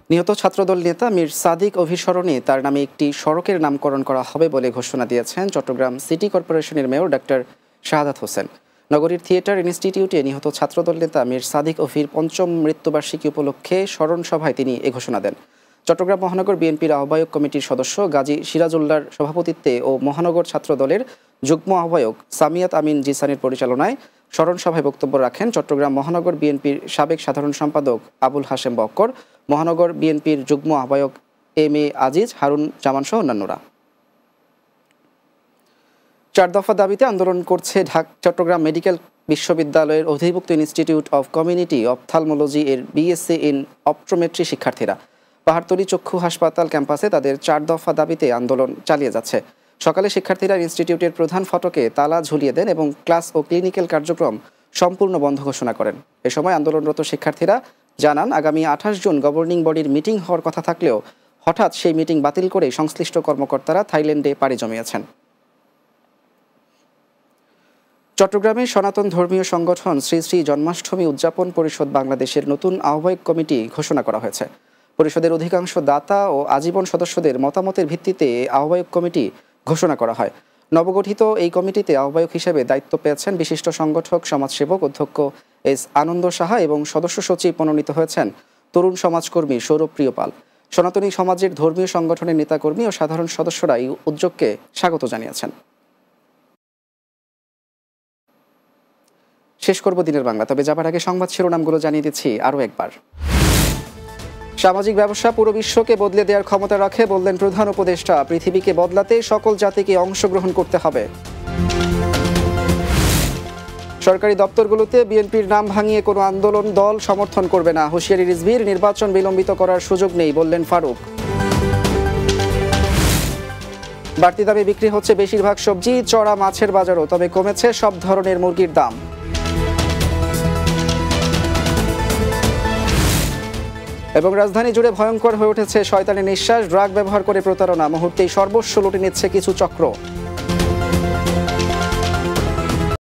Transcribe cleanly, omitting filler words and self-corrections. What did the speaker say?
নিহত ছাত্রদল নেতা মীর সাদিক অভিস্মরণে তার নামে একটি সড়কের নামকরণ করা হবে বলে ঘোষণা দিয়েছেন চট্টগ্রাম সিটি কর্পোরেশনের মেয়র ডাক্তার শাহাদাত হোসেন। নগরীর থিয়েটার ইনস্টিটিউটে নিহত ছাত্রদল নেতা মীর সাদিক অভির ৫ম মৃত্যুবার্ষিকী উপলক্ষে স্মরণ সভায় তিনি এ ঘোষণা দেন। চট্টগ্রাম মহানগর বিএনপির আহ্বায়ক কমিটির সদস্য গাজী সিরাজউল্লাহর সভাপতিত্বে ও মহানগর ছাত্রদলের যুগ্ম আহ্বায়ক সামিয়াত আমিন জিসানের পরিচালনায় স্মরণ সভায় বক্তব্য রাখেন চট্টগ্রাম মহানগর বিএনপির সাবেক সাধারণ সম্পাদক আবুল হাশেম বক্কর, মহানগর বিএনপির যুগ্ম আহ্বায়ক এম.এ. আজিজ, হারুন জামান সহ অন্যান্যরা। ৪ দফা দাবিতে আন্দোলন করছে চট্টগ্রাম মেডিকেল বিশ্ববিদ্যালয়ের অধিভুক্ত ইনস্টিটিউট অব কমিউনিটি অপথ্যালমোলজি এর বিএসসি ইন অপট্রোমেট্রি শিক্ষার্থীরা। পাহাড়তলী চক্ষু হাসপাতাল ক্যাম্পাসে তাদের ৪ দফা দাবিতে আন্দোলন চালিয়ে যাচ্ছে। সকালে শিক্ষার্থীরা ইনস্টিটিউটের প্রধান ফটকে তালা ঝুলিয়ে দেন এবং ক্লাস ও ক্লিনিক্যাল কার্যক্রম সম্পূর্ণ বন্ধ ঘোষণা করেন। এ সময় আন্দোলনরত শিক্ষার্থীরা জানান, আগামী ২৮ জুন গভর্নিং বডির মিটিং হওয়ার কথা থাকলেও হঠাৎ সেই মিটিং বাতিল করে সংশ্লিষ্ট কর্মকর্তারা থাইল্যান্ডে পাড়ি জমিয়েছেন। চট্টগ্রামে সনাতন ধর্মীয় সংগঠন শ্রী শ্রী জন্মাষ্টমী উদযাপন পরিষদ বাংলাদেশের নতুন আহ্বায়ক কমিটি ঘোষণা করা হয়েছে। পরিষদের অধিকাংশ দাতা ও আজীবন সদস্যদের মতামতের ভিত্তিতে আহ্বায়ক কমিটি ঘোষণা করা হয়। নবগঠিত এই কমিটিতে আহ্বায়ক হিসেবে দায়িত্ব পেয়েছেন বিশিষ্ট সংগঠক সমাজসেবক অধ্যক্ষ এস আনন্দ সাহা এবং সদস্য সচিব মনোনীত হয়েছেন তরুণ সমাজকর্মী সৌরভপ্রিয় পাল। সনাতনী সমাজের ধর্মীয় সংগঠনের নেতাকর্মী ও সাধারণ সদস্যরা এই উদ্যোগকে স্বাগত জানিয়েছেন। শেষ করব দিনের বাংলা, তবে যাবার আগে সংবাদ শিরোনামগুলো জানিয়ে দিচ্ছি আরও একবার। সামাজিক ব্যবসা পুরো বিশ্বকে বদলে দেওয়ার ক্ষমতা রাখে, বললেন প্রধান উপদেষ্টা। পৃথিবীকে বদলাতে সকল জাতিকে অংশগ্রহণ করতে হবে। সরকারি দপ্তরগুলোতে বিএনপির নাম ভাঙিয়ে কোনো আন্দোলন দল সমর্থন করবে না, হুঁশিয়ারি রিজভীর। নির্বাচন বিলম্বিত করার সুযোগ নেই, বললেন ফারুক। বাড়তি দামে বিক্রি হচ্ছে বেশিরভাগ সবজি, চড়া মাছের বাজারও, তবে কমেছে সব ধরনের মুরগির দাম। এবং রাজধানী জুড়ে ভয়ঙ্কর হয়ে উঠেছে শয়তানের নিঃশ্বাস, ড্রাগ ব্যবহার করে প্রতারণা, মুহূর্তেই সর্বস্ব লুটে নিচ্ছে কিছু চক্র।